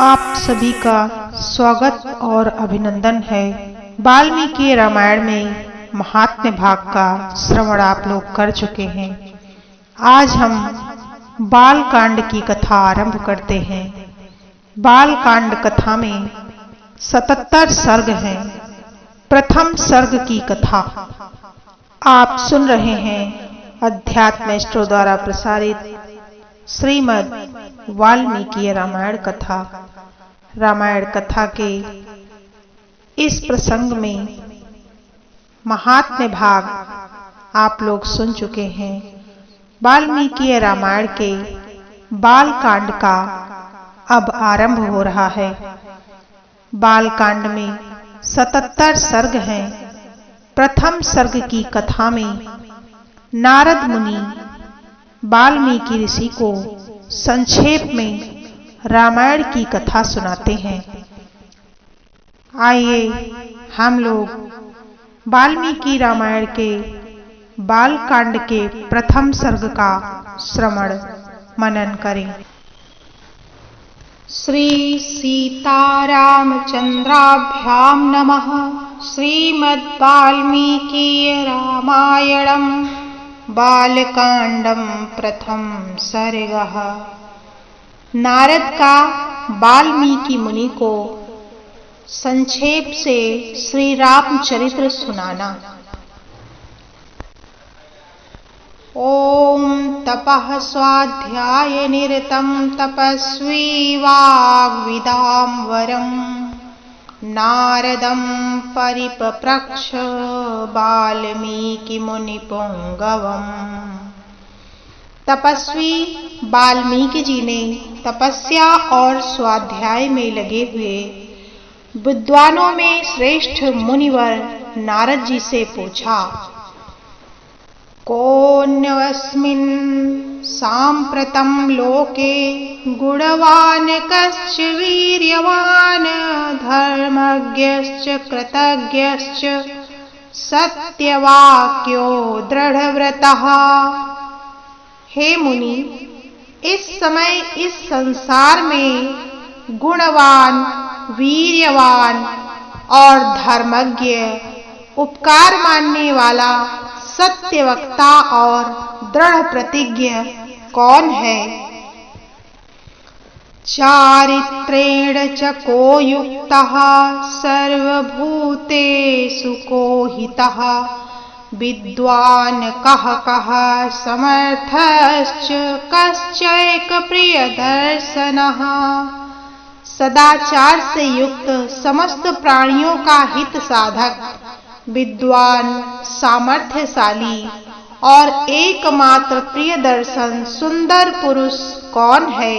आप सभी का स्वागत और अभिनंदन है। वाल्मीकि रामायण में महात्म्य भाग का श्रवण आप लोग कर चुके हैं। आज हम बाल कांड की कथा आरंभ करते हैं। बाल कांड कथा में 77 सर्ग हैं। प्रथम सर्ग की कथा आप सुन रहे हैं अध्यात्म स्टोर द्वारा प्रसारित श्रीमद् वाल्मीकि रामायण कथा। रामायण कथा के इस प्रसंग में महात्म्य भाग आप लोग सुन चुके हैं। वाल्मीकि रामायण के बाल कांड का अब आरंभ हो रहा है। बाल कांड में 77 सर्ग हैं। प्रथम सर्ग की कथा में नारद मुनि वाल्मीकि ऋषि को संक्षेप में रामायण की कथा सुनाते हैं। आइए हम लोग वाल्मीकि रामायण के बाल कांड के प्रथम सर्ग का श्रवण मनन करें। श्री सीतारामचंद्राभ्यां नमः। श्रीमद् वाल्मीकि रामायणं बालकांडं प्रथम सर्गः। नारद का वाल्मीकि मुनि को संक्षेप से श्री रामचरित्र सुनाना। ओम तपः स्वाध्याय निरतं तपस्वी वाग्विदां वरं नारदं परिपप्रच्छ वाल्मीकि मुनिपुंगवम्। तपस्वी वाल्मीकि जी ने तपस्या और स्वाध्याय में लगे हुए विद्वानों में श्रेष्ठ मुनिवर नारद जी से पूछा, कोऽन्यस्मिन् साम्प्रतं लोके गुणवान् कश्च वीर्यवान् धर्मज्ञश्च कृतज्ञश्च सत्यवाक्यो दृढ़व्रतः। हे मुनि, इस समय इस संसार में गुणवान, वीर्यवान और धर्मज्ञ, उपकार मानने वाला, सत्यवक्ता और दृढ़ प्रतिज्ञ कौन है? चारित्रेण च को युक्तः सर्वभूतेषु को हितः विद्वान् कः कः समर्थश्च कश्चैक प्रियदर्शनः। सदाचार से युक्त समस्त प्राणियों का हित साधक, विद्वान, सामर्थ्यशाली और एकमात्र प्रिय दर्शन सुंदर पुरुष कौन है?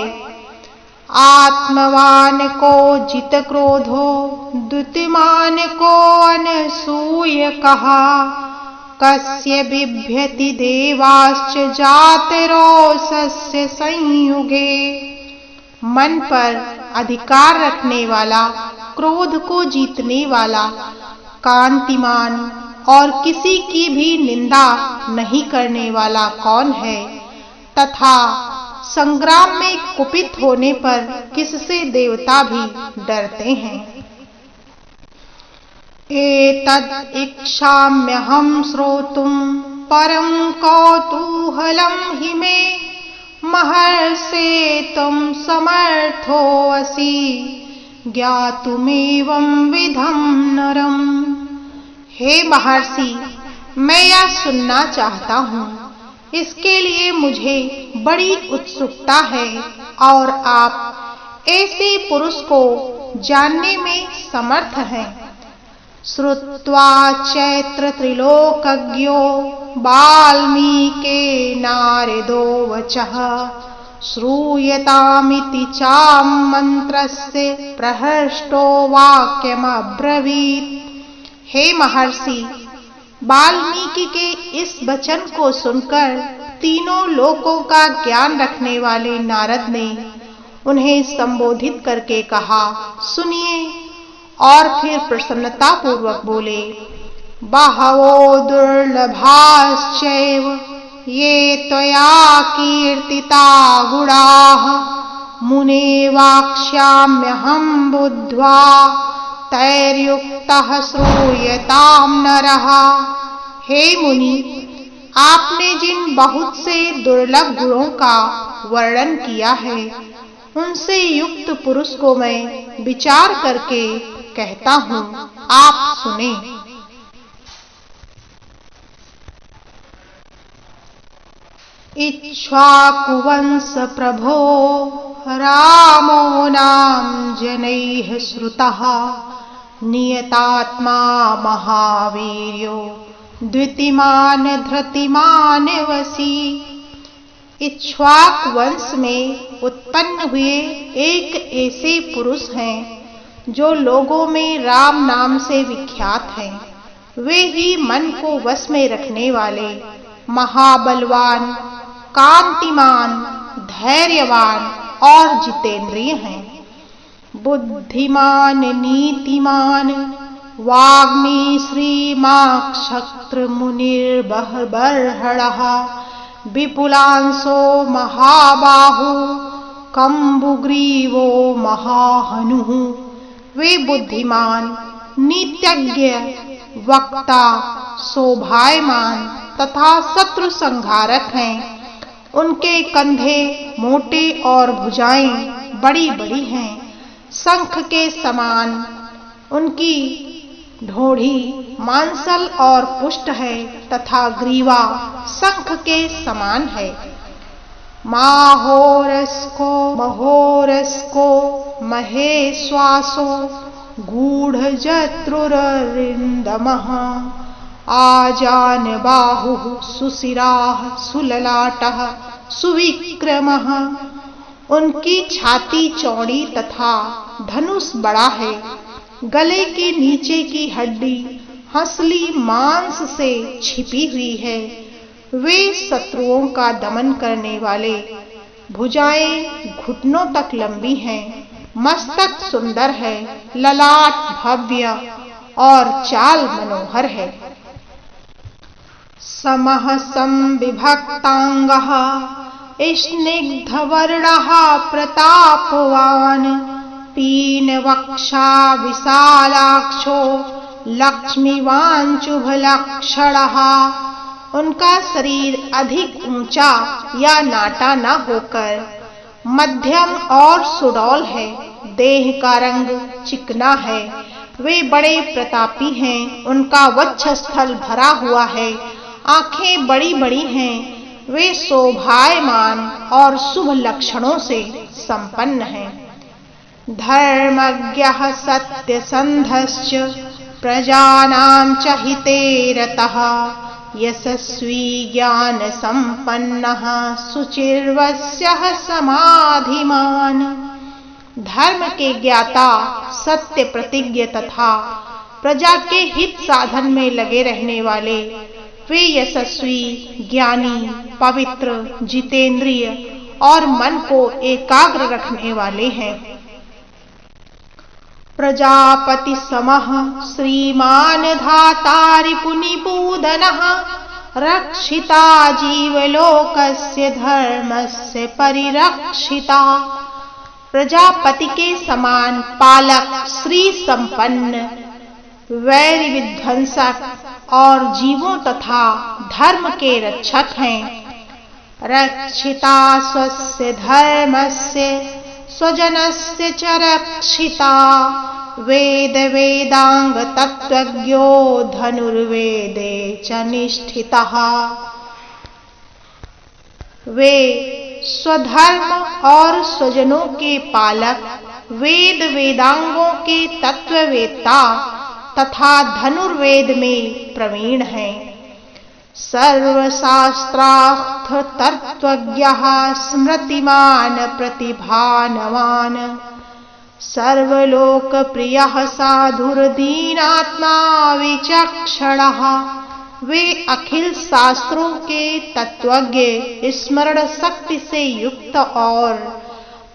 आत्मवान को जित क्रोधो द्युतिमान को अनसूय कहा कस्य बिभ्यति देवाश्च जातिरोषस्य संयुगे। मन पर अधिकार रखने वाला, क्रोध को जीतने वाला, कांतिमान और किसी की भी निंदा नहीं करने वाला कौन है? तथा संग्राम में कुपित होने पर किससे देवता भी डरते हैं? एतद् इच्छाम्यहं श्रोतुं परं कौतूहलं हि मे महर्षे त्वं समर्थोऽसि ज्ञातुमेवं विधं नरम्। हे महर्षि, मैं यह सुनना चाहता हूँ, इसके लिए मुझे बड़ी उत्सुकता है और आप ऐसे पुरुष को जानने में समर्थ हैं। श्रुत्वा चैत्र त्रिलोकज्ञो वाल्मीके नारदो वचः श्रूयतामिति चाम मंत्रस्य प्रहृष्टो वाक्यमब्रवीत्। हे महर्षि, वाल्मीकि के इस वचन को सुनकर तीनों लोकों का ज्ञान रखने वाले नारद ने उन्हें संबोधित करके कहा, सुनिए। और फिर प्रसन्नता पूर्वक बोले, बहवो दुर्लभाश्चैव ये त्वया कीर्तिता गुणाः मुने वाक्ष्याम्यहं बुद्ध्वा तैर्युक्तः श्रूयतां नरः। हे मुनि, आपने जिन बहुत से दुर्लभ गुणों का वर्णन किया है, उनसे युक्त पुरुष को मैं विचार करके कहता हूँ, आप सुने। इक्ष्वाकुवंश प्रभो रामो नाम जनैः श्रुतः नियतात्मा महावीर्यो द्वितीमान धृतिमान वसी। इक्ष्वाक वंश में उत्पन्न हुए एक ऐसे पुरुष हैं जो लोगों में राम नाम से विख्यात हैं। वे ही मन को वश में रखने वाले महाबलवान, कांतिमान, धैर्यवान और जितेंद्रिय हैं। बुद्धिमान नीतिमान वाग्मी श्रीमाक्षत्र मुनिर्बर्हणः विपुलांशो महाबाहु कंबुग्रीवो महाहनुः। वे बुद्धिमान, नीतिज्ञ, वक्ता, शोभायमान तथा शत्रु संहारक हैं। उनके कंधे मोटे और भुजाएं बड़ी बड़ी हैं। शंख के समान उनकी ढोढ़ी मांसल और पुष्ट है तथा ग्रीवा शंख के समान है। माहोरस्को महोरस्को महेश्वासो गूढ़ जत्रुररिंदमः आजान बाहुः सुशिराः सुललाटः सुविक्रमः। उनकी छाती चौड़ी तथा धनुष बड़ा है। गले के नीचे की हड्डी हंसली मांस से छिपी हुई है। वे शत्रुओं का दमन करने वाले। भुजाएं घुटनों तक लंबी हैं। मस्तक सुंदर है। ललाट भव्य और चाल मनोहर है। समः संविभक्तांगः स्निग्धवर्णः प्रतापवान् पीनवक्षा विशालाक्षो लक्ष्मीवांशुभलक्षणः। उनका शरीर अधिक ऊंचा या नाटा न होकर मध्यम और सुडौल है। देह का रंग चिकना है। वे बड़े प्रतापी हैं। उनका वक्षस्थल भरा हुआ है। आंखें बड़ी बड़ी हैं। वे शोभायमान और शुभ लक्षणों से संपन्न हैं। धर्मज्ञः सत्यसंधश्च प्रजानां च हिते रतः यशस्वी ज्ञान संपन्नः शुचिर्वस्यः समाधिमान्। धर्म के ज्ञाता, सत्य प्रतिज्ञ तथा प्रजा के हित साधन में लगे रहने वाले। वे यशस्वी, ज्ञानी, पवित्र, जितेंद्रिय और मन को एकाग्र रखने वाले हैं। प्रजापति समः श्रीमान धातारि पुनिपूदनः रक्षिता जीवलोकस्य धर्मस्य परिरक्षिता। प्रजापति के समान पालक, श्री संपन्न, वैर विध्वंसक और जीवों तथा धर्म के रक्षक हैं। रक्षिता स्वस्य धर्मस्य स्वजनस्य च रक्षिता वेद वेदांग तत्वज्ञो धनुर्वेदे च निष्ठितः। वे स्वधर्म और स्वजनों के पालक, वेद वेदांगों के तत्ववेत्ता तथा धनुर्वेद में प्रवीण हैं। सर्वशास्त्रार्थ तत्वज्ञः स्मृतिमान प्रतिभानवान सर्वलोकप्रियः साधुर्दीनात्मा विचक्षणः। वे अखिल शास्त्रों के तत्वज्ञ, स्मरण शक्ति से युक्त और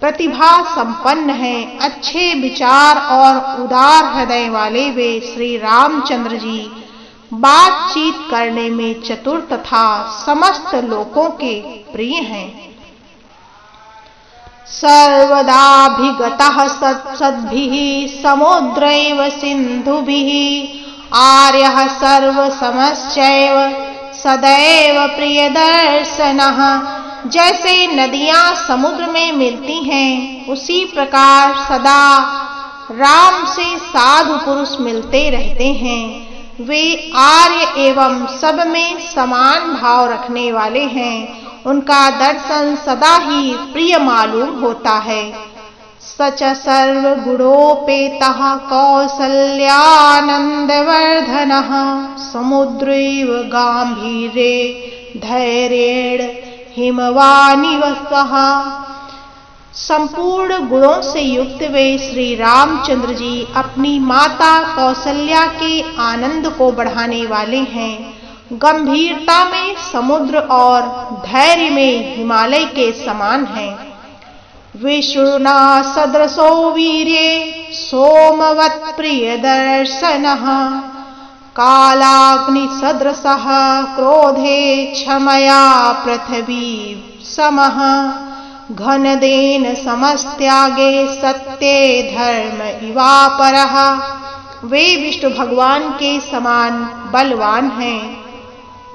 प्रतिभा संपन्न हैं। अच्छे विचार और उदार हृदय वाले वे श्री रामचंद्र जी बातचीत करने में चतुर तथा समस्त लोकों के प्रिय हैं। सर्वदाभिगतः सद्भिः समुद्रैव सिन्धुभिः आर्यः सर्वसमश्चैव सदैव प्रियदर्शनः। जैसे नदियां समुद्र में मिलती हैं, उसी प्रकार सदा राम से साधु पुरुष मिलते रहते हैं। वे आर्य एवं सब में समान भाव रखने वाले हैं। उनका दर्शन सदा ही प्रिय मालूम होता है। सच सर्वगुणोपेतः कौसल्यानन्दवर्धनः समुद्रैव गाम्भीर्ये धैर्येण हिमवानिवसः। संपूर्ण गुणों से युक्त वे श्री रामचंद्र जी अपनी माता कौसल्या के आनंद को बढ़ाने वाले हैं। गंभीरता में समुद्र और धैर्य में हिमालय के समान हैं। विष्णुना सदृशो वीर्ये सोमवत् प्रियदर्शनः कालाग्नि सदृशः क्रोधे क्षमया पृथ्वी समः घनदेन समस्त्यागे सत्ये धर्म इवापरः। वे विष्णु भगवान के समान बलवान हैं।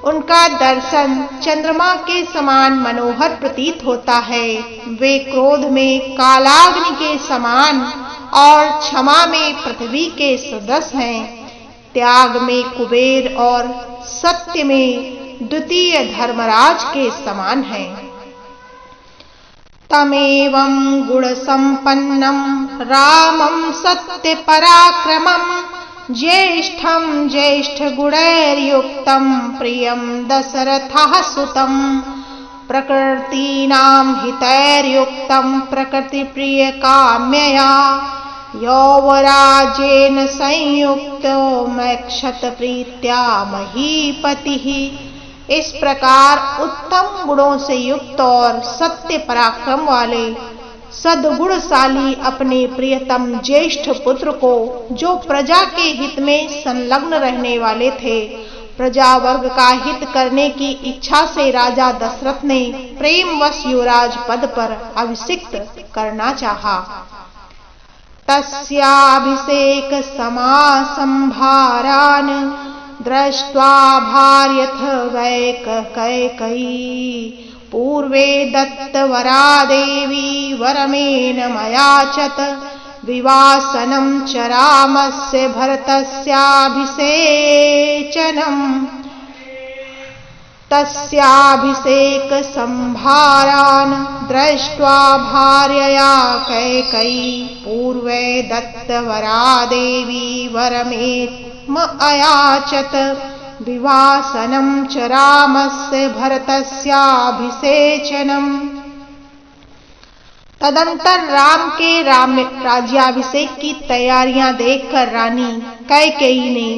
उनका दर्शन चंद्रमा के समान मनोहर प्रतीत होता है। वे क्रोध में कालाग्नि के समान और क्षमा में पृथ्वी के सदृश हैं। त्याग में कुबेर और सत्य में द्वितीय धर्मराज के समान हैं। तमेवं गुणसम्पन्नं रामं सत्यपराक्रमं ज्येष्ठं ज्येष्ठगुणैर्युक्तं प्रियं दशरथः सुतं प्रकृतीनां हितैर्युक्तं प्रकृतिप्रियकाम्यया यौवराजेन संयुक्तो मैक्षतप्रीत्या महीपतिः। इस प्रकार उत्तम गुणों से युक्त और सत्य पराक्रम वाले सद्गुणशाली अपने प्रियतम ज्येष्ठ पुत्र को, जो प्रजा के हित में संलग्न रहने वाले थे, प्रजा वर्ग का हित करने की इच्छा से राजा दशरथ ने प्रेमवश युवराज पद पर अभिषिक्त करना चाहा। तस्याभिषेक समासंभारान् दृष्ट्वा भार्यथ कैकेयी पूर्वे दत्तवरा देवी वरमेन मयाचत विवासनं च रामस्य भरतस्याभिषेचनम्। तस्याभिषेक संभारान् दृष्ट्वा भार्यया कैकेयी पूर्वे दत्तवरा देवी वरमेन अयाचत विवासनं च रामस्य भरतस्याभिषेचनम्। तदंतर राम के राज्याभिषेक की तैयारियां देखकर रानी कैकेयी ने,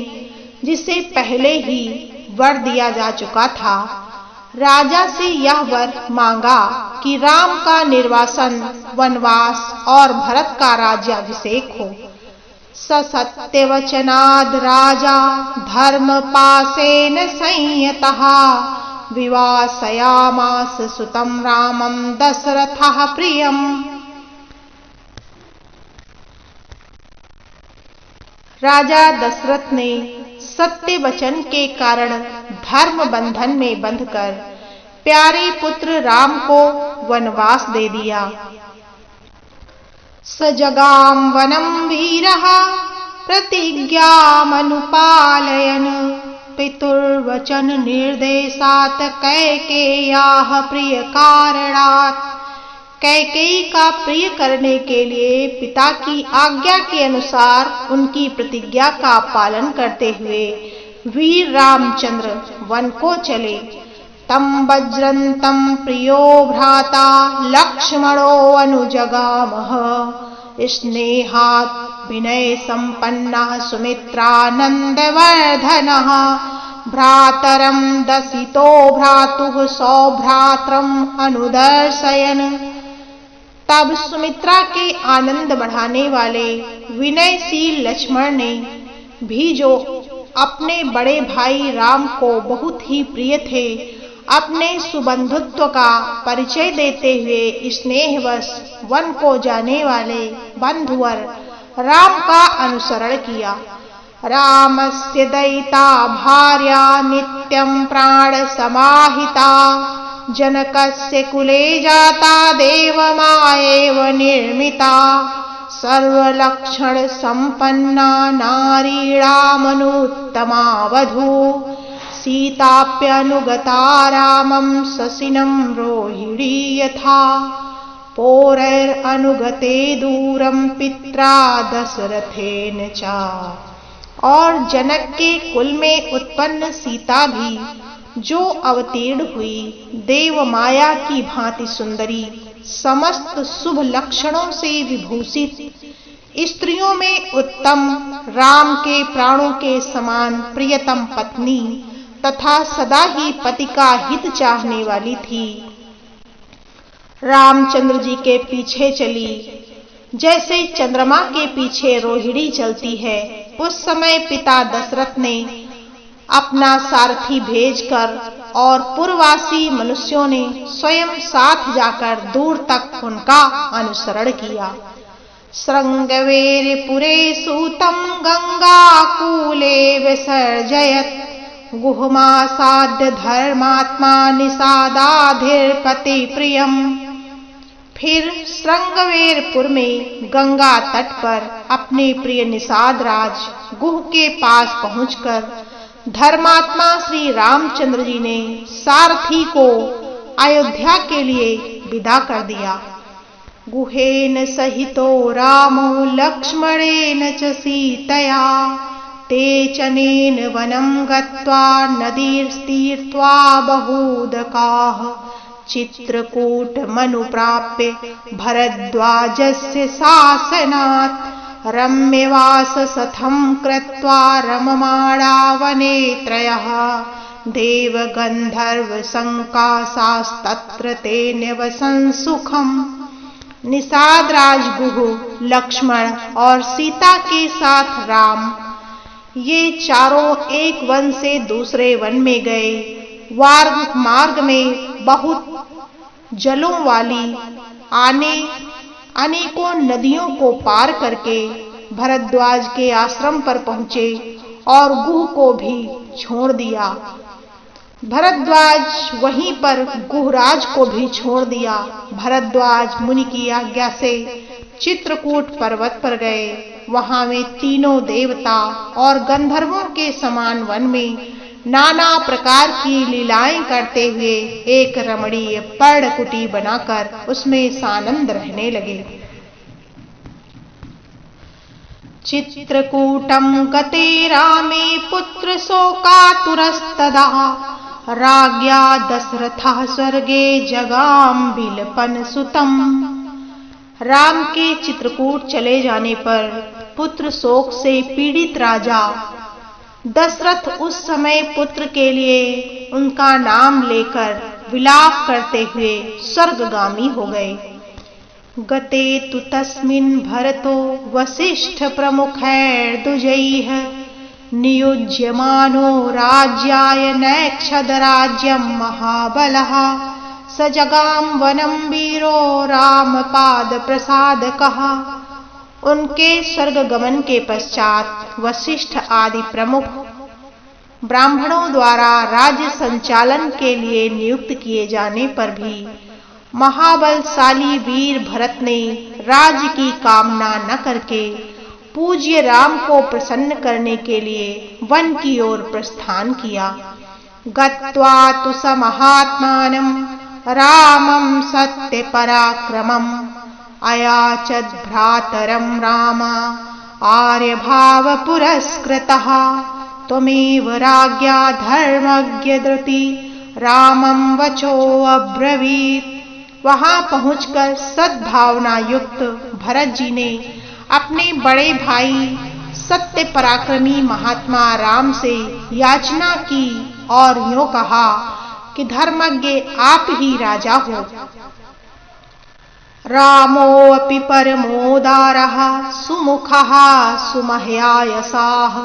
जिसे पहले ही वर दिया जा चुका था, राजा से यह वर मांगा कि राम का निर्वासन, वनवास और भरत का राज्याभिषेक हो। सत्यवचनाद् राजा धर्मपाशेन संयतः विवासयामास सुतं रामं दशरथः प्रियम्। राजा दशरथ ने सत्य वचन के कारण धर्म बंधन में बंधकर प्यारे पुत्र राम को वनवास दे दिया। सजगाम वनम वीरः प्रतिज्ञामनुपालयन् पितुर्वचन निर्देशात् कैकेय्याः प्रिय कारणात्। कैकेयी का प्रिय करने के लिए पिता की आज्ञा के अनुसार उनकी प्रतिज्ञा का पालन करते हुए वीर रामचंद्र वन को चले। तम वज्रन्तं प्रियो भ्राता लक्ष्मणो अनुजगामः स्नेहात् विनय संपन्नः सुमित्रानन्दवर्धनः भ्रातरं दशितो भ्रातुः सौभ्रात्रम् अनुदर्शयन्। तब सुमित्रा के आनंद बढ़ाने वाले विनयशील लक्ष्मण ने भी, जो अपने बड़े भाई राम को बहुत ही प्रिय थे, अपने सुबंधुत्व का परिचय देते हुए स्नेहवश वन को जाने वाले बंधुवर राम का अनुसरण किया। रामस्य दयिता भार्या नित्यं प्राण समाहिता, जनकस्य कुले जाता देवमायेव निर्मिता, सर्वलक्षण संपन्ना नारीणामनुत्तमा वधू, सीताप्यनुगता रामं ससिनं रोहिणी यथा, पौरैरनुगते दूरं पित्रा दशरथेन च। और जनक के कुल में उत्पन्न सीता भी जो अवतीर्ण हुई, देव माया की भांति सुंदरी, समस्त शुभ लक्षणों से विभूषित, स्त्रियों में उत्तम, राम के प्राणों के समान प्रियतम पत्नी तथा सदा ही पति का हित चाहने वाली थी, रामचंद्र जी के पीछे चली जैसे चंद्रमा के पीछे रोहिणी चलती है। उस समय पिता दशरथ ने अपना सारथी भेजकर और पूर्ववासी मनुष्यों ने स्वयं साथ जाकर दूर तक उनका अनुसरण किया। श्रृंगवेरपुरे सूतं गंगाकूले विसर्जयत्, गुहमासाद्य धर्मात्मा निषादाधिपति प्रियम। फिर श्रृंगवेरपुर में गंगा तट पर अपने प्रिय निषाद राज गुह के पास पहुंचकर धर्मात्मा श्री रामचंद्र जी ने सारथी को अयोध्या के लिए विदा कर दिया। गुहेन सहितो रामो लक्ष्मणेन च सीतया, ते चनेन वनं गत्वा नदीर्तीर्त्वा बहूदकाः, चित्रकूटमनुप्राप्य भरद्वाजस्य शासनात्, रम्यवाससथं कृत्वा रममाणा वने त्रयः, देवगन्धर्वसङ्कासास्तत्र ते न्यवसन् सुखम्। निषाद राजगुह, लक्ष्मण और सीता के साथ राम ये चारों एक वन से दूसरे वन में गए। मार्ग में बहुत जलों वाली अनेकों नदियों को पार करके भरद्वाज के आश्रम पर पहुंचे और गुह को भी छोड़ दिया। भरद्वाज वहीं पर गुहराज को भी छोड़ दिया। भरद्वाज मुनि की आज्ञा से चित्रकूट पर्वत पर गए। वहां वे तीनों देवता और गंधर्वों के समान वन में नाना प्रकार की लीलाएं करते हुए एक रमणीय पर्णकुटी बनाकर उसमें सानंद रहने लगे। चित्रकूटं गते रामे पुत्र शोकातुरस्तदा, राज्ञा दशरथः स्वर्गे जगाम बिलपन सुतम। राम के चित्रकूट चले जाने पर पुत्र शोक से पीड़ित राजा दशरथ उस समय पुत्र के लिए उनका नाम लेकर विलाप करते हुए स्वर्गगामी हो गए। गते तु तस्मिन् भरतो वसिष्ठ प्रमुखैर्दुजैः, नियुज्यमानो राज्याय नैक्षद राज्यं महाबलः, स जगाम वनं वीरो रामपाद प्रसादकः। उनके स्वर्ग गमन के पश्चात वशिष्ठ आदि प्रमुख ब्राह्मणों द्वारा राज्य संचालन के लिए नियुक्त किए जाने पर भी महाबलशाली वीर भरत ने राज्य की कामना न करके पूज्य राम को प्रसन्न करने के लिए वन की ओर प्रस्थान किया। गत्वा तु स महात्मानं रामं सत्य पराक्रमम्, अयाचद् भ्रातरं राम आर्यभाव पुरस्कृतः, त्वमेव राज्ञा धर्मज्ञ धृति रामं वचो अब्रवीत्। वहां पहुंचकर सद्भावना युक्त भरत जी ने अपने बड़े भाई सत्य पराक्रमी महात्मा राम से याचना की और यूं कहा कि धर्मज्ञ आप ही राजा हो। रामोऽपि परमोदारः सुमुखः सुमह्यायसाः,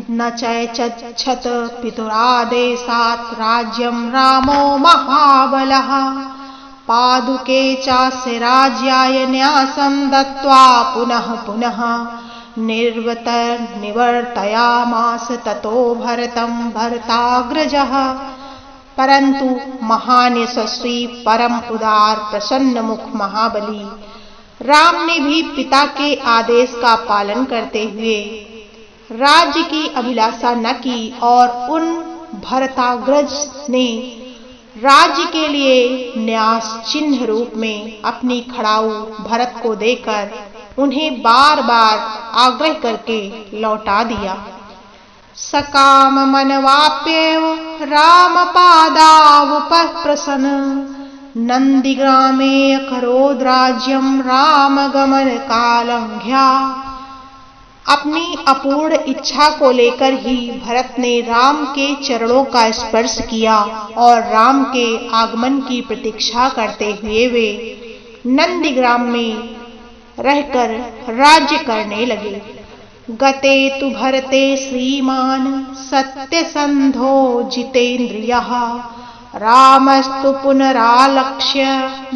न चैच्छत पितुरादेशात् राज्यं रामो महाबलः पादुके चास्य राज्याय न्यासं दत्त्वा पुनः पुनः निवर्तयामास ततो भरतं भरताग्रजः। परंतु महान यशस्वी परम उदार प्रसन्न मुख महाबली राम ने भी पिता के आदेश का पालन करते हुए राज्य की अभिलाषा न की और उन भरताग्रज ने राज्य के लिए न्यास चिन्ह रूप में अपनी खड़ाऊ भरत को देकर उन्हें बार बार आग्रह करके लौटा दिया। सकाम मनवाप्येव राम पादावुपप्रसन्न नंदिग्रामे अकरोद् राज्यं रामगमन कालंघ्या। अपनी अपूर्ण इच्छा को लेकर ही भरत ने राम के चरणों का स्पर्श किया और राम के आगमन की प्रतीक्षा करते हुए वे नंदिग्राम में रहकर राज्य करने लगे। गते तु भरते श्रीमान सत्यसंधो जितेन्द्रियः रामस्तु पुनरालक्ष्य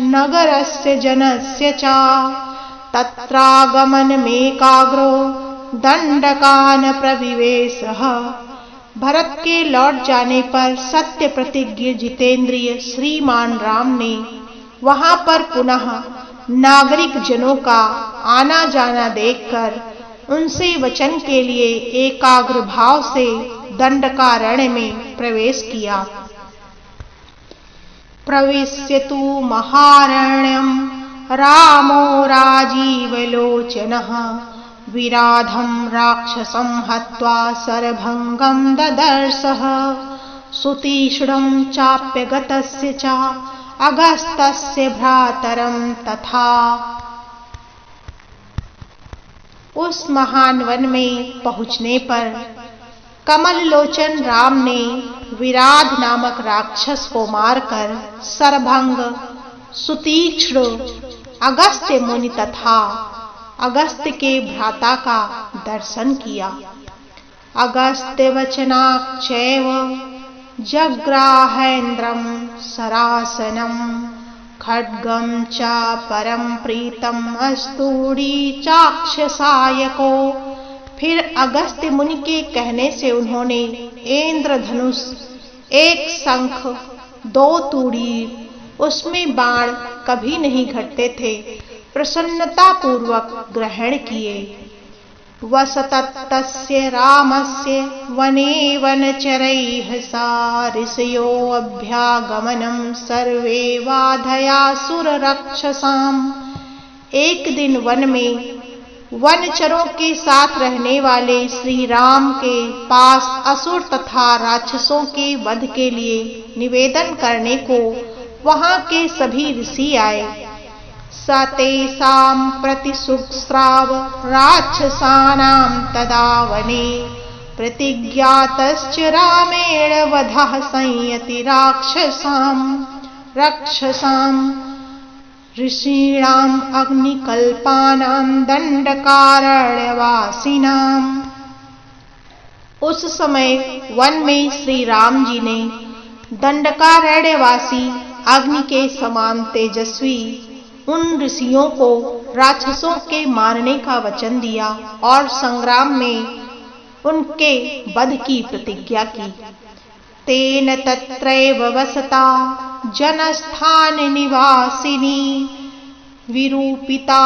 नगरस्य जनस्य च तत्रागमनमेकाग्रो दंडकान प्रविवेशः। भरत के लौट जाने पर सत्य प्रतिज्ञ जितेंद्रिय श्रीमान राम ने वहां पर पुनः नागरिक जनों का आना जाना देखकर उनसे वचन के लिए एकाग्र भाव से दंडकारण्य में प्रवेश किया। प्रविश्य तु महारण्यं रामो राजीवलोचनः विराधं राक्षसं हत्वा सरभंगं ददर्शः। सुतीक्ष्णं चाप्यगतस्य च अगस्तस्य भ्रातरं तथा। उस महान वन में पहुंचने पर कमल लोचन राम ने विराध नामक राक्षस को मारकर सरभंग, सुतीक्ष्ण, अगस्त्य मुनि तथा अगस्त्य के भ्राता का दर्शन किया। अगस्त्य वचनाच्चैव जग्राहेन्द्रं सरासनं खड्गं च परम प्रीतम अस्तूरी चाक्षसायको। फिर अगस्त्य मुनि के कहने से उन्होंने इंद्रधनुष, एक शंख, 2 तूड़ी, उसमें बाण कभी नहीं घटते थे, प्रसन्नता पूर्वक ग्रहण किए। वसतस्य रामस्य वने वनचरैः सा ऋषयो अभ्यागमनं सर्वे वाधयासुर रक्षसाम्। एक दिन वन में वनचरों के साथ रहने वाले श्री राम के पास असुर तथा राक्षसों के वध के लिए निवेदन करने को वहां के सभी ऋषि आए। सतेषां प्रतिसुस्राव राक्षसानां तदा वने प्रतिज्ञातश्च रामेण वधः संयति राक्षसाम् ऋषीणाम् अग्निकल्पानां दंडकारण्यवासिनाम्। उस समय वन में श्री राम जी ने दंडकारण्यवासी अग्नि के समान तेजस्वी उन ऋषियों को राक्षसों के मारने का वचन दिया और संग्राम में उनके वध की प्रतिज्ञा की। तेन तत्रैव वसता जनस्थान निवासिनी विरूपिता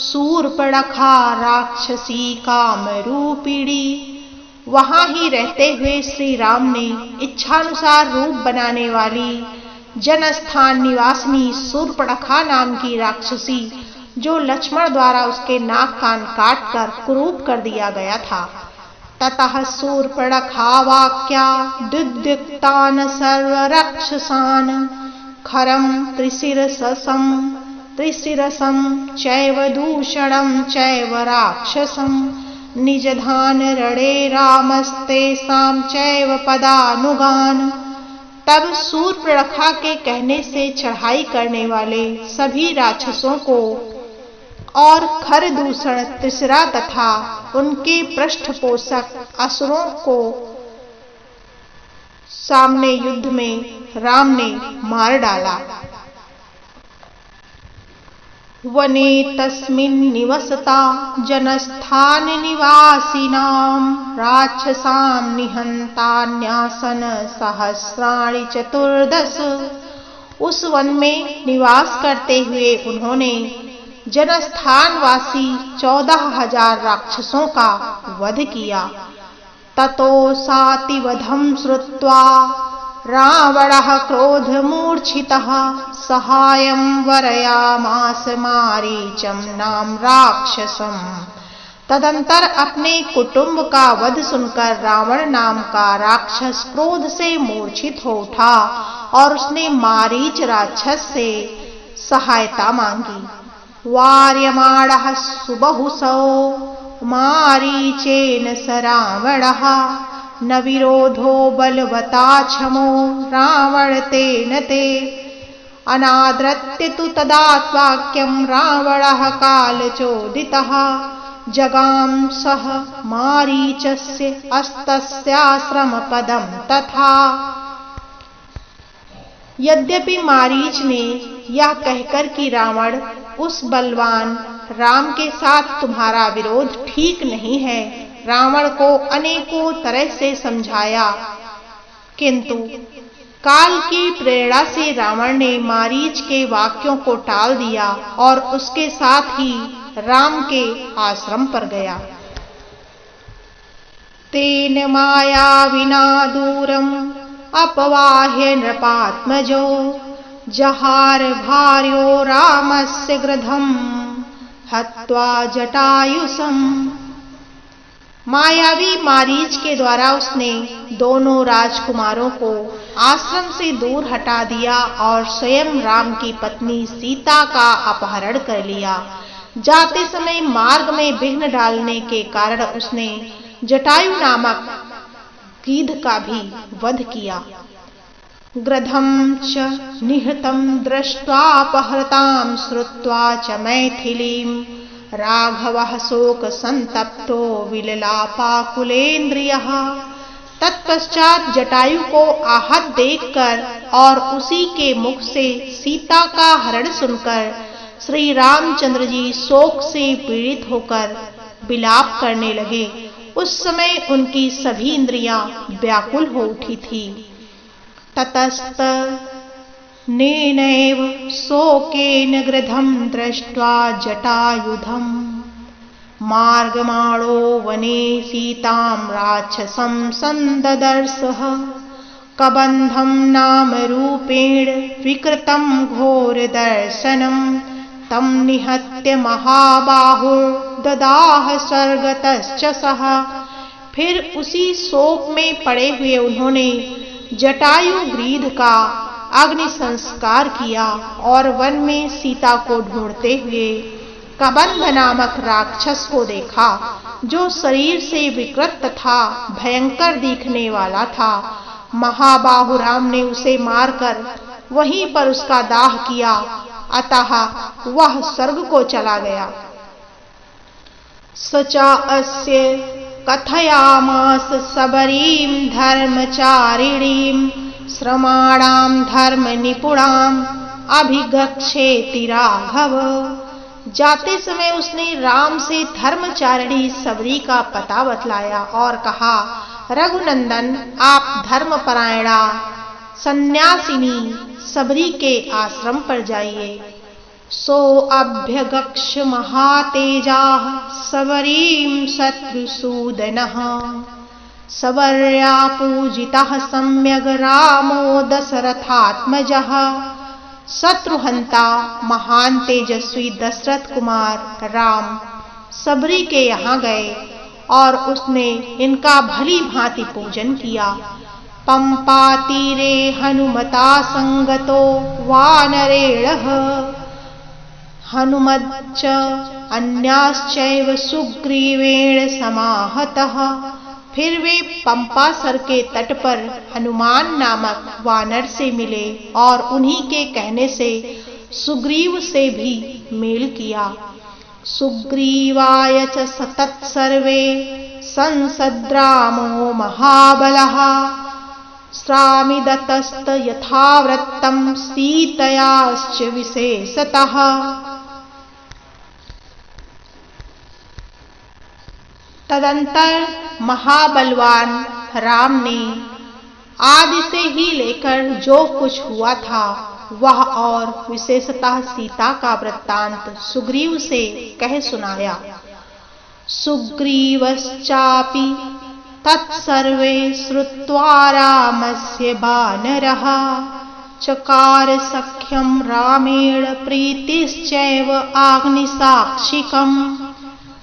शूर्पणखा राक्षसी कामरूपिणी। वहां ही रहते हुए श्री राम ने इच्छानुसार रूप बनाने वाली जनस्थान निवासिनी शूर्पणखा नाम की राक्षसी, जो लक्ष्मण द्वारा उसके नाक कान काट कर कुरूप कर दिया गया था। ततः शूर्पणखा वाक्या दुद्युक्तान सर्वरक्षसान् खरं त्रिशिरसं चैव दूषणं चैव राक्षसं निजधान रणे रामस्तेषां चैव पदानुगान्। तब शूर्पणखा के कहने से चढ़ाई करने वाले सभी राक्षसों को और खरदूषण तीसरा तथा उनके पृष्ठपोषक असुरों को सामने युद्ध में राम ने मार डाला। वने तस्मिन् निवसता जनस्थान निवासिनां राक्षसां निहन्तान्यासन सहस्राणि चतुर्दश। उस वन में निवास करते हुए उन्होंने जनस्थानवासी 14,000 राक्षसों का वध किया। ततो सातिवधं श्रुत्वा रावणः क्रोधमूर्छितः सहायं वरयामास मारीचं नाम राक्षसम्। तदंतर अपने कुटुंब का वध सुनकर रावण नाम का राक्षस क्रोध से मूर्छित हो उठा और उसने मारीच राक्षस से सहायता मांगी। वार्यमाणः सुबहुसौ मारीचेन स रावणः न विरोधो बलवता क्षमो रावण तेन ते। अनादृत्य तु तदात्वाक्यं रावणः कालचोदितः जगाम सह मारीचस्य अस्तस्याश्रमपदं तथा। यद्यपि मारीच ने यह कहकर कि रावण उस बलवान राम के साथ तुम्हारा विरोध ठीक नहीं है, रावण को अनेकों तरह से समझाया, किंतु काल की प्रेरणा से रावण ने मारीच के वाक्यों को टाल दिया और उसके साथ ही राम के आश्रम पर गया। तेन माया विना दूरम अपवाह्य नृपात्मजो जहार भार्यो रामस्य गृधम हत्वा जटायुसम। मायावी मारीच के द्वारा उसने दोनों राजकुमारों को आश्रम से दूर हटा दिया और स्वयं राम की पत्नी सीता का अपहरण कर लिया। जाते समय मार्ग में विघ्न डालने के कारण उसने जटायु नामक गीध का भी वध किया। गृधं च निहतं दृष्ट्वा अपहृतां श्रुत्वा च मैथिलीं राघवः शोक संतप्तो विललापाकुलेन्द्रियः। तत्पश्चात जटायु को आहत देखकर और उसी के मुख से सीता का हरण सुनकर श्री रामचंद्र जी शोक से पीड़ित होकर विलाप करने लगे। उस समय उनकी सभी इंद्रियां व्याकुल हो उठी थी। ततस्त नेनैव शोकेन गृधं दृष्ट्वा जटायुधं मार्गमाणो वने सीतां राक्षसं संददर्शः। कबन्धं नाम रूपेण विकृतं घोरदर्शनं तं निहत्य महाबाहुर्ददाह स्वर्गतश्च सः। फिर उसी शोक में पड़े हुए उन्होंने जटायु गृध का अग्नि संस्कार किया और वन में सीता को ढूंढते हुए कबंध नामक राक्षस को देखा, जो शरीर से विकृत तथा भयंकर दिखने वाला था। महाबाहु राम ने उसे मारकर वहीं पर उसका दाह किया, अतः वह स्वर्ग को चला गया। सचा अस्य कथयामास सबरीं धर्मचारिणीं श्रमाणां धर्म निपुणां अभिगच्छेति राघव। जाते समय उसने राम से धर्मचारिणी सबरी का पता बतलाया और कहा, रघुनंदन आप धर्मपरायणा सन्यासिनी सबरी के आश्रम पर जाइए। सो अभ्यगक्ष महातेजाः सबरीं शत्रुसूदनः सबर्या पूजितः सम्यग् रामो दशरथात्मजः। शत्रुहंता महान तेजस्वी दशरथ कुमार राम सबरी के यहाँ गए और उसने इनका भली भांति पूजन किया। पंपा तीरे हनुमता संगतो वानरेणः हनुमच्च अन्याश्चैव सुग्रीवेण समाहतः। फिर वे पंपा सर के तट पर हनुमान नामक वानर से मिले और उन्हीं के कहने से सुग्रीव से भी मेल किया। सुग्रीवाय च तत्सर्वे संसद्रामो महाबलः श्रामिदतस्त यथावृत्तं सीतयाश्च विशेषतः। तदंतर महाबलवान राम ने आदि से ही लेकर जो कुछ हुआ था वह और विशेषतः सीता का वृत्तांत सुग्रीव से कह सुनाया। सुग्रीवश्चापि तत्सर्वे श्रुत्वा रामस्य वानरः चकार सख्यं रामेण प्रीतिश्चैव आग्निसाक्षिकम्।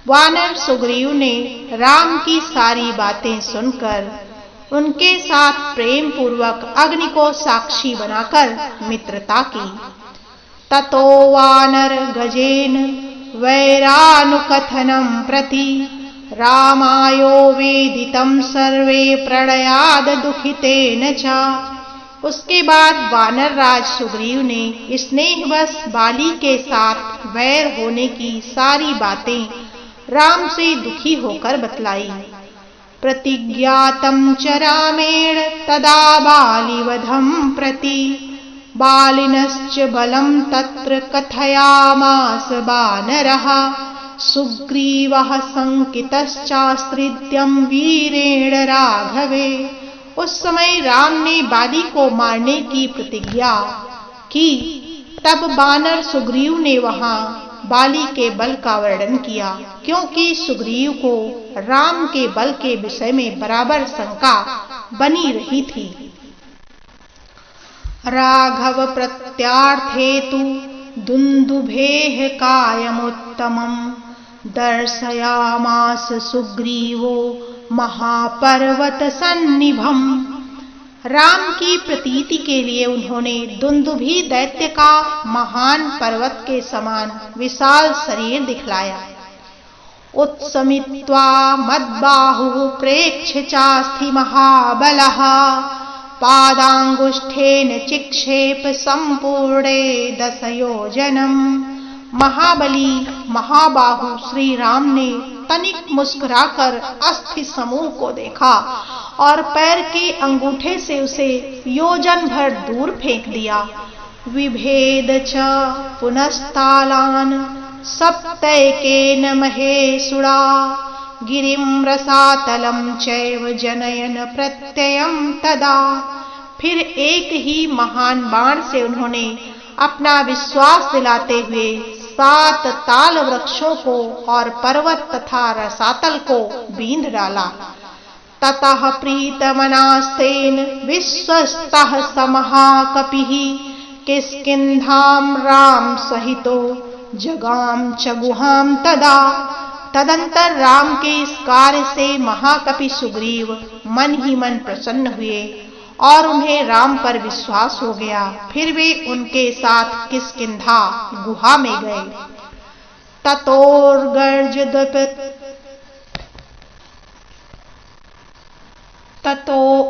वानर सुग्रीव ने राम की सारी बातें सुनकर उनके साथ प्रेम पूर्वक अग्नि को साक्षी बनाकर मित्रता की। ततो वानर गजेन वैरानुकथनं प्रति रामायो वेदितं सर्वे प्रणयाद दुखितेन च। उसके बाद वानर राज सुग्रीव ने स्नेहवश बाली के साथ वैर होने की सारी बातें राम से दुखी होकर बतलाई। प्रतिज्ञातं च रामेण तदा बालिवधं प्रति बालिनश्च बलं तत्र कथयामास वानरः सुग्रीवः शंकितश्चास्त्रिद्यं वीरेण राघवे। उस समय राम ने बाली को मारने की प्रतिज्ञा की। तब वानर सुग्रीव ने वहां बाली के बल का वर्णन किया, क्योंकि सुग्रीव को राम के बल के विषय में बराबर शंका बनी रही थी। राघव प्रत्यार्थे तु दुन्दुभेः कायमुत्तमं दर्शयामास सुग्रीवो महापर्वत सन्निभम। राम की प्रतीति के लिए उन्होंने दुन्दुभि दैत्य का महान पर्वत के समान विशाल शरीर दिखलाया। उत्समित्वा मद्बाहुः प्रेक्ष्य चास्थि महाबलः पादांगुष्ठेन चिक्षेप संपूर्णे 10 योजनम्। महाबली महाबाहु श्री राम ने तनिक मुस्कुराकर अस्थि समूह को देखा और पैर के अंगूठे से उसे योजन भर दूर फेंक दिया। विभेद च पुनस्तालान सप्तैकेन महेशुरा गिरिं रसातलं चैव जनयन प्रत्ययं तदा। फिर एक ही महान बाण से उन्होंने अपना विश्वास दिलाते हुए 7 ताल वृक्षों को और पर्वत तथा रसातल को बींध डाला। ततः प्रीतमनास्तेन विश्वस्तः समहाकपिः किष्किन्धां राम सहितो जगाम च गुहाम तदा। तदंतर राम के इस कार्य से महाकपि सुग्रीव मन ही मन प्रसन्न हुए और उन्हें राम पर विश्वास हो गया। फिर वे उनके साथ किष्किंधा गुहा में गए। ततो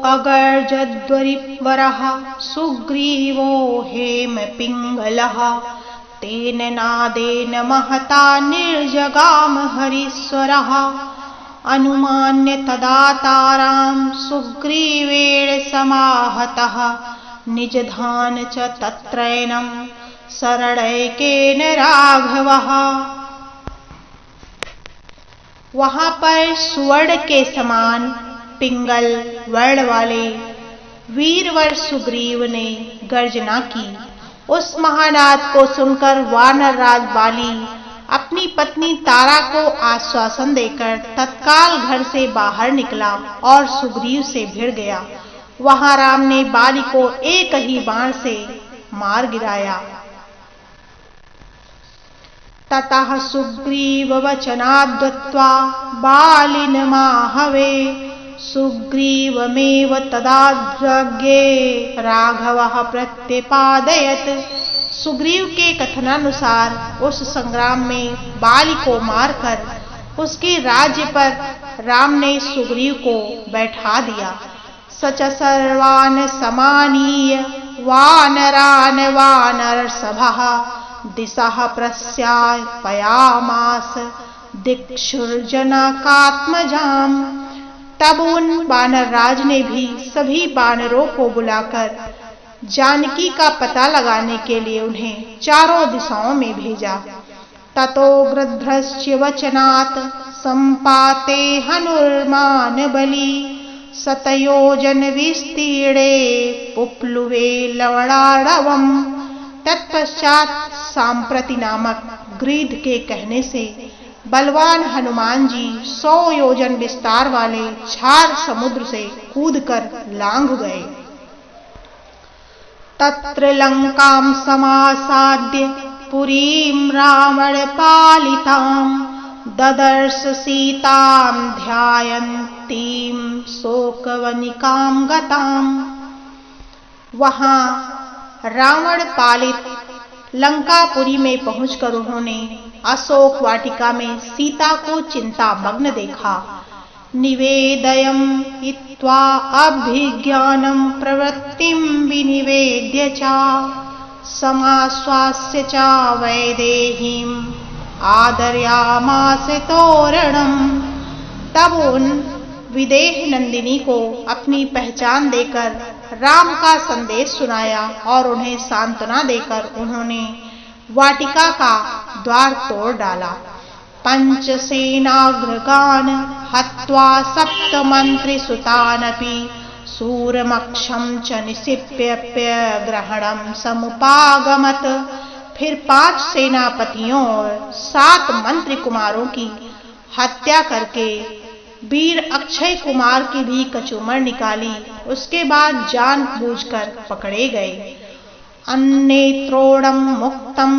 अगर्जद्वरिवरः सुग्रीवो हेम पिंगलः तेन नादेन महता निर्जगाम हरीश्वरः अनुमान्य तदा तारां सुग्रीवेण समाहतः निजधान च तत्रैनं शरणैकेन राघवः। वहां पर सुवर्ण के समान पिंगल वर्ण वाले वीरवर सुग्रीव ने गर्जना की। उस महानाद को सुनकर वानर राज बाली अपनी पत्नी तारा को आश्वासन देकर तत्काल घर से बाहर निकला और सुग्रीव से भिड़ गया। वहां राम ने बाली को एक ही बाण से मार गिराया। ततः सुग्रीव वचनाद्वत्वा बालिनमाहवे सुग्रीवमेव तदाज्ञे राघवः प्रत्यपादयत्। सुग्रीव के कथनानुसार उस संग्राम में बाली को मारकर उसके राज्य पर राम ने सुग्रीव को बैठा दिया। सच सर्वान् समानीय वानरान् वानर सभः दिशः प्रस्यापयामास दिक्षुर्जनकात्मजाम। तब उन वानर राज ने भी सभी वानरों को बुलाकर जानकी का पता लगाने के लिए उन्हें चारों दिशाओं में भेजा। ततो गृध्रस्य वचनात् संपाते हनुर्मान बली शतयोजन विस्तीर्णे पुप्लुवे लवणारवम्। तत्पश्चात सांप्रति नामक गृध्र के कहने से बलवान हनुमान जी 100 योजन विस्तार वाले छार समुद्र से कूदकर लांघ गए। तत्र लंकां समासाद्य पुरीं रावण पालितां ददर्श सीतां ध्यायन्तीं शोकवनिकां गतां। वहां रावण पालित लंकापुरी में पहुंचकर उन्होंने अशोक वाटिका में सीता को चिंतामग्न देखा। निवेदयम् हित्वा अभिज्ञानं प्रवृत्तिं विनिवेद्य च समाश्वास्य च वैदेहीम् आदर्यामास तोरणम्। तब उन विदेह नंदिनी को अपनी पहचान देकर राम का संदेश सुनाया और उन्हें सांत्वना देकर उन्होंने वाटिका का द्वार तोड़ डाला। पंचसेनाग्रगान हत्वा सप्तमन्त्रिसुतानपि सूरमक्षं च निक्षिप्य ग्रहणं समुपागमत। फिर 5 सेनापतियों और 7 मंत्री कुमारों की हत्या करके वीर अक्षय कुमार की भी कचूमर निकाली। उसके बाद जानबूझकर पकड़े गए। अन्नेत्रोणं मुक्तं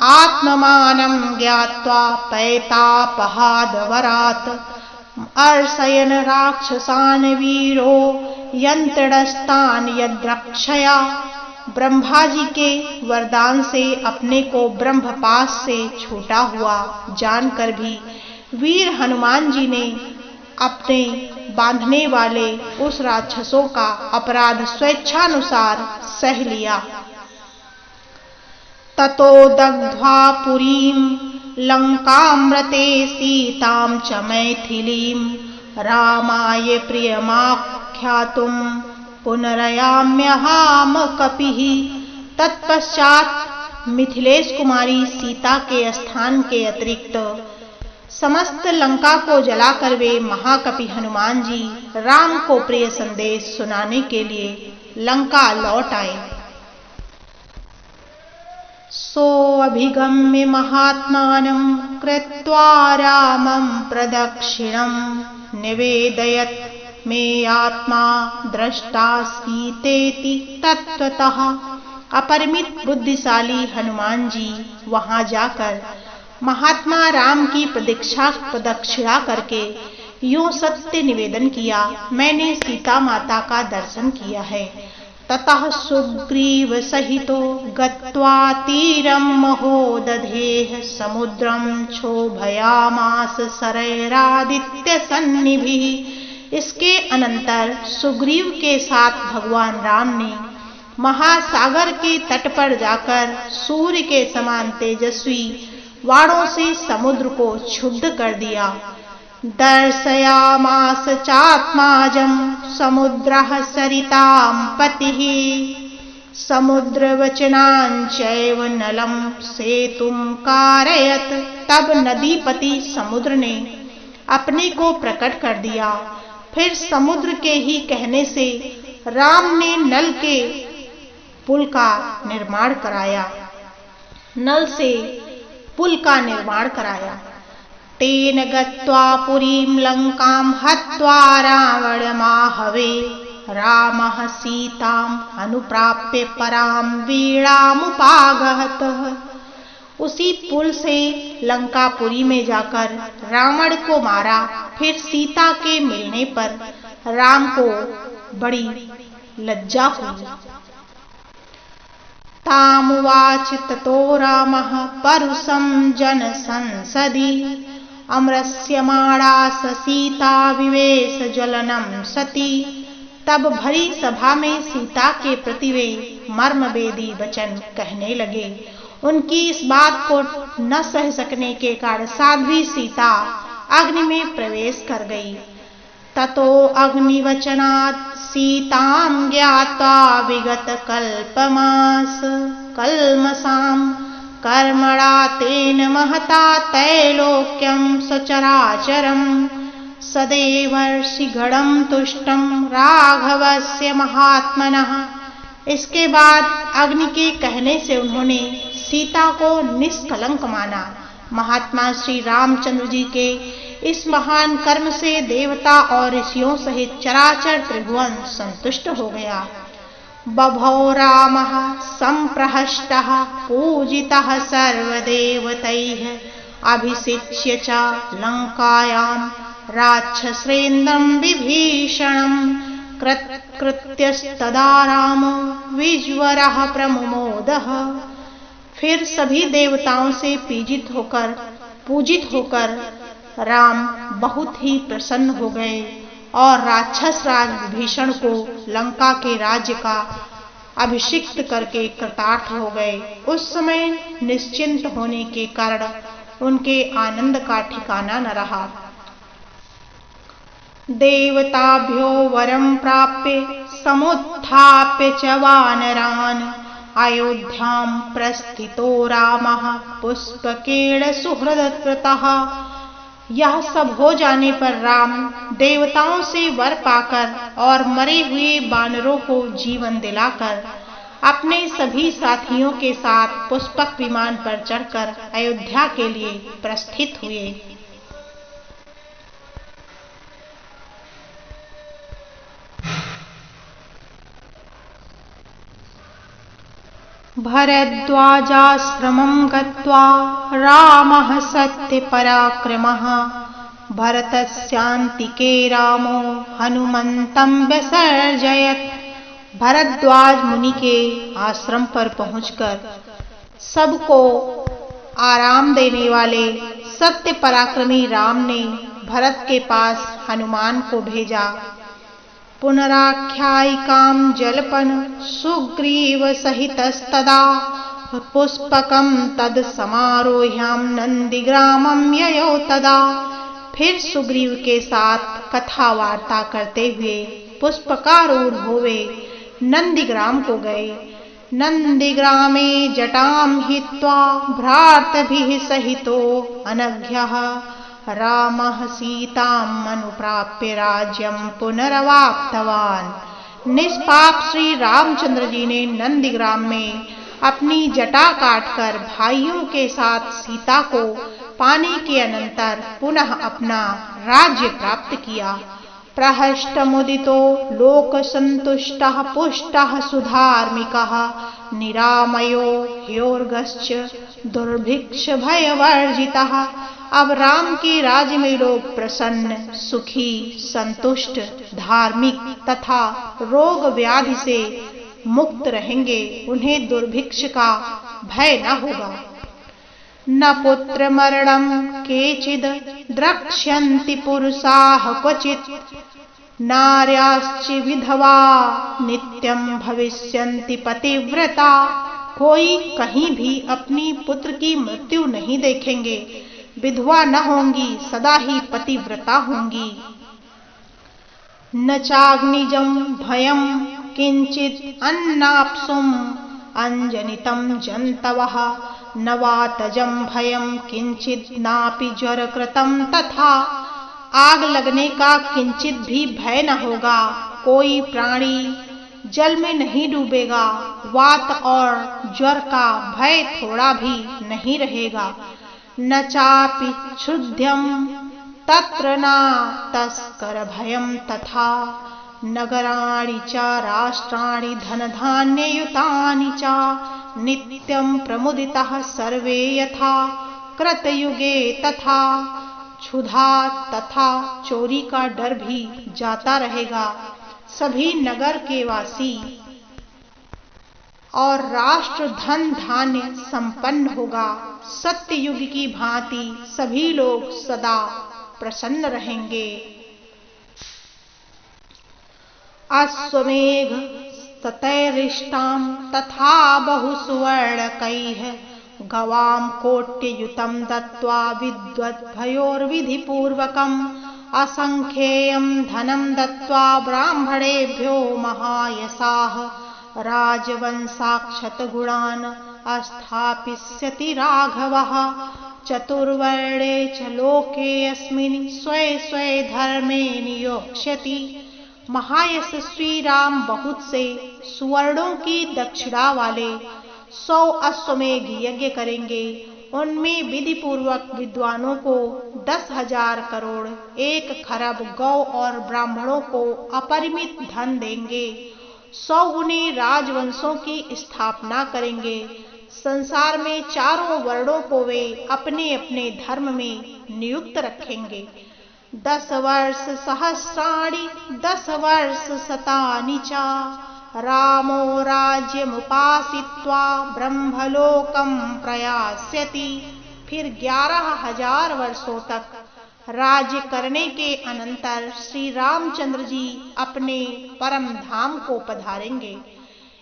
आत्ममानं ज्ञात्वा पैतापहादवरात् अर्षयन् राक्षसान् वीरो यन्त्रस्तान् यद्रक्षया। ब्रह्मा जी के वरदान से अपने को ब्रह्मपाश से छूटा हुआ जानकर भी वीर हनुमान जी ने अपने बांधने वाले उस राक्षसों का अपराध स्वेच्छानुसार सह लिया। ततो दग्ध्वा पुरीं लंकामृते सीतां च मैथिलीं रामाय प्रियमाख्यातुं पुनरयाम्यहाम कपिः। तत्पश्चात मिथिलेश कुमारी सीता के स्थान के अतिरिक्त समस्त लंका को जलाकर वे महाकपि हनुमान जी राम को प्रिय संदेश सुनाने के लिए लंका लौट आए। सो अभिगम्य महात्मानं कृत्वा रामं प्रदक्षिणं निवेदयत् मे आत्मा दृष्टास्मीतेति तत्त्वतः। अपरिमित बुद्धिशाली हनुमान जी वहां जाकर महात्मा राम की प्रदक्षिणा करके यूं सत्य निवेदन किया, मैंने सीता माता का दर्शन किया है। ततः सुग्रीव सहितो गत्वा तीरं महोदधेः समुद्रं क्षोभयामास शरैरादित्य सन्निभिः। इसके अनंतर सुग्रीव के साथ भगवान राम ने महासागर के तट पर जाकर सूर्य के समान तेजस्वी वाणों से समुद्र को क्षुब्ध कर दिया। दर्शयामास चात्माजं समुद्रः सरितां पतिः समुद्रवचनांचैव नलं सेतुं कारयत्। तब नदीपति समुद्र ने अपने को प्रकट कर दिया। फिर समुद्र के ही कहने से राम ने नल के पुल का निर्माण कराया। नल से पुल का निर्माण कराया। तेन गत्वा पुरीं लंकां हत्वा रावणमाहवे रामः सीताम् अनुप्राप्य परां वीणामुपागहतः। उसी पुल से लंकापुरी में जाकर रावण को मारा। फिर सीता के मिलने पर राम को बड़ी लज्जा हुई। तामुवाच ततो रामः परुषं जनसंसदि अमृष्यमाणास सीता विवेश ज्वलनं सती। तब भरी सभा में सीता के प्रति वे मर्मभेदी वचन कहने लगे। उनकी इस बात को न सह सकने के कारण साध्वी सीता अग्नि में प्रवेश कर गई। ततो अग्निवचनात् सीतां ज्ञात्वा विगत कल्पमास कल्मषां कर्मणा तेन महता त्रैलोक्यं सचराचरम् सदेवर्षिगणं तुष्टं राघवस्य महात्मनः। इसके बाद अग्नि के कहने से उन्होंने सीता को निष्कलंक माना। महात्मा श्री रामचंद्र जी के इस महान कर्म से देवता और ऋषियों सहित चराचर त्रिभुवन संतुष्ट हो गया। बभौ रामः संप्रहष्टः पूजितः सर्वदेवतैः अभिषिच्य च लंकायां राक्षसेन्द्रं विभीषणं कृत्यस्तदा रामो विज्वरः प्रमुमोदः। फिर सभी देवताओं से पूजित होकर राम बहुत ही प्रसन्न हो गए और राक्षस राज विभीषण को लंका के राज्य का अभिषिक्त करके कृतार्थ हो गए। उस समय निश्चिंत होने के कारण उनके आनंद का ठिकाना न रहा। देवताभ्यो वरं प्राप्य समुत्थाप्य च वानरान् अयोध्यां प्रस्थितो रामः पुष्पकेण सुहृदकृतः। यह सब हो जाने पर राम देवताओं से वर पाकर और मरे हुए बानरों को जीवन दिलाकर अपने सभी साथियों के साथ पुष्पक विमान पर चढ़कर अयोध्या के लिए प्रस्थित हुए। भरद्वाजाश्रमं गत्वा रामः सत्यपराक्रमः भरतस्यान्तिके रामो हनुमन्तं व्यसर्जयत्। भरद्वाज मुनि के आश्रम पर पहुंचकर सबको आराम देने वाले सत्य पराक्रमी राम ने भरत के पास हनुमान को भेजा। पुनराख्यायिकां जल्पन् सुग्रीव सहितस्तदा पुष्पकं तद समारोह्यां नंदीग्रामं ययौ तदा। फिर सुग्रीव के साथ कथा वार्ता करते हुए पुष्पकारूढ़ होवे नंदीग्राम को गए। नंदीग्रामे जटां हित्वा भ्रातृभिः सहितो अनघ्यः रामः सीताम् अनुप्राप्य राज्यं पुनरवाप्तवान्। निष्पाप श्री रामचंद्र जी ने नंदीग्राम में अपनी जटा काटकर भाइयों के साथ सीता को पाने के अनंतर पुनः अपना राज्य प्राप्त किया। प्रहष्टमुदितो लोकसंतुष्टः पुष्टः सुधार्मिकः निरामयो ह्योर्गश्च दुर्भिक्ष भयवर्जितः। अब राम के राज्य में लोग प्रसन्न, सुखी, संतुष्ट, धार्मिक तथा रोग व्याधि से मुक्त रहेंगे। उन्हें दुर्भिक्ष का भय न होगा। न पुत्र मरणं केचिद् द्रक्ष्यन्ति पुरुषाः क्वचित् नार्याश्च विधवा नित्यं भविष्यन्ति पतिव्रता। कोई कहीं भी अपनी पुत्र की मृत्यु नहीं देखेंगे, विधवा न होंगी, सदा ही पतिव्रता होंगी। न चाग्निजं भयं किंचित् अन्नाप्सुम् अंजनितं जन्तवः न वातजं भयं किंचित् नापि ज्वरकृतं तथा। आग लगने का किंचित भी भय न होगा, कोई प्राणी जल में नहीं डूबेगा, वात और ज्वर का भय थोड़ा भी नहीं रहेगा। न चापि क्षुध्यं तत्र न तस्कर भयं तथा नगराणि च राष्ट्राणि धनधान्ययुतानि च नित्यं प्रमुदितः सर्वे यथा कृतयुगे तथा। क्षुधा तथा चोरी का डर भी जाता रहेगा। सभी नगर के वासी और राष्ट्र धन धान्य संपन्न होगा। सत्य युग की भांति सभी लोग सदा प्रसन्न रहेंगे। अश्वमेघ ततैरिष्टां तथा बहु सुवर्णकैः गवां कोट्ययुतं दत्त्वा विद्वद्भयोर्विधिपूर्वकम् असंख्येयं धनं दत्त्वा ब्राह्मणेभ्यो महायशाः राजवंशाक्षतगुणान् स्थापयिष्यति राघवः। चतुर्वर्णे च लोकेऽस्मिन् स्वे स्वे धर्मे नियोक्ष्यति। महायशस्वी राम बहुत से सुवर्णों की दक्षिणा वाले 100 अश्वमेघ यज्ञ करेंगे। उनमें विधि पूर्वक विद्वानों को 10,000 करोड़ 1 खरब गौ और ब्राह्मणों को अपरिमित धन देंगे। 100 गुने राजवंशों की स्थापना करेंगे। संसार में चारों वर्णों को वे अपने अपने धर्म में नियुक्त रखेंगे। 10 वर्ष सहस्राणि 10 वर्ष शतानि च रामो राज्यमुपासित्वा ब्रह्मलोकं प्रयास्यति। फिर 11,000 वर्षों तक राज्य करने के अनंतर श्री रामचंद्र जी अपने परम धाम को पधारेंगे।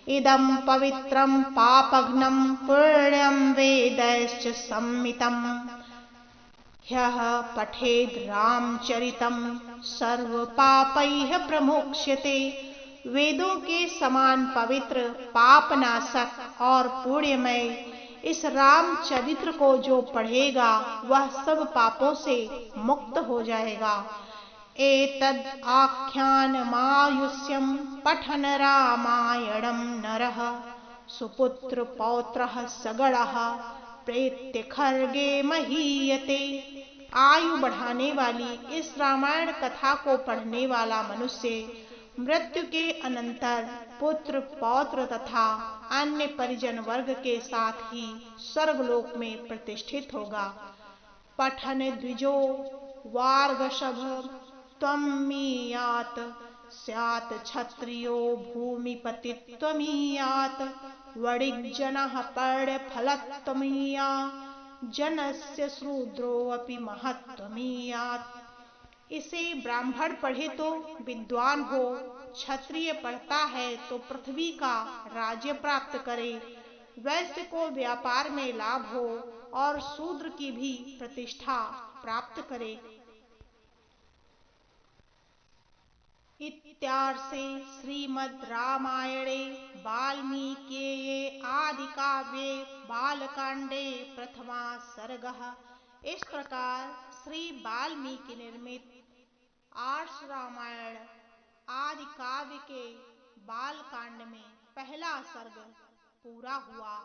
इदं पवित्रं पापघ्नं पुण्यं वेदैश्च सम्मितं ह्यः पठेद् रामचरितं सर्वपापैः प्रमुच्यते। वेदों के समान पवित्र पापनाशक और पुण्यमय इस रामचरित्र को जो पढ़ेगा वह सब पापों से मुक्त हो जाएगा। एतद् आख्यानमायुष्यं पठन् रामायणं नरः सुपुत्र पौत्रः सगणः प्रेत्य खर्गे महीयते। आयु बढ़ाने वाली इस रामायण कथा को पढ़ने वाला मनुष्य मृत्यु के अनंतर पुत्र पौत्र तथा अन्य परिजन वर्ग के साथ ही स्वर्गलोक में प्रतिष्ठित होगा। पठन द्विजो वार्गशभ त्वमीयात् स्यात् क्षत्रियो भूमिपतित्वमीयात् वणिज्जनः पर्णफलत्वमीया जनस्य शूद्रोऽपि महत्त्वमीयात्। इसे ब्राह्मण पढ़े तो विद्वान हो, क्षत्रिय पढ़ता है तो पृथ्वी का राज्य प्राप्त करे, वैश्य को व्यापार में लाभ हो और शूद्र की भी प्रतिष्ठा प्राप्त करे। इत्यार्षे श्रीमद् रामायणे वाल्मीकिये आदिकाव्ये बालकांडे प्रथमा सर्गः। इस प्रकार श्री वाल्मीकि निर्मित आर्ष रामायण आदि काव्य के बालकांड में पहला सर्ग पूरा हुआ।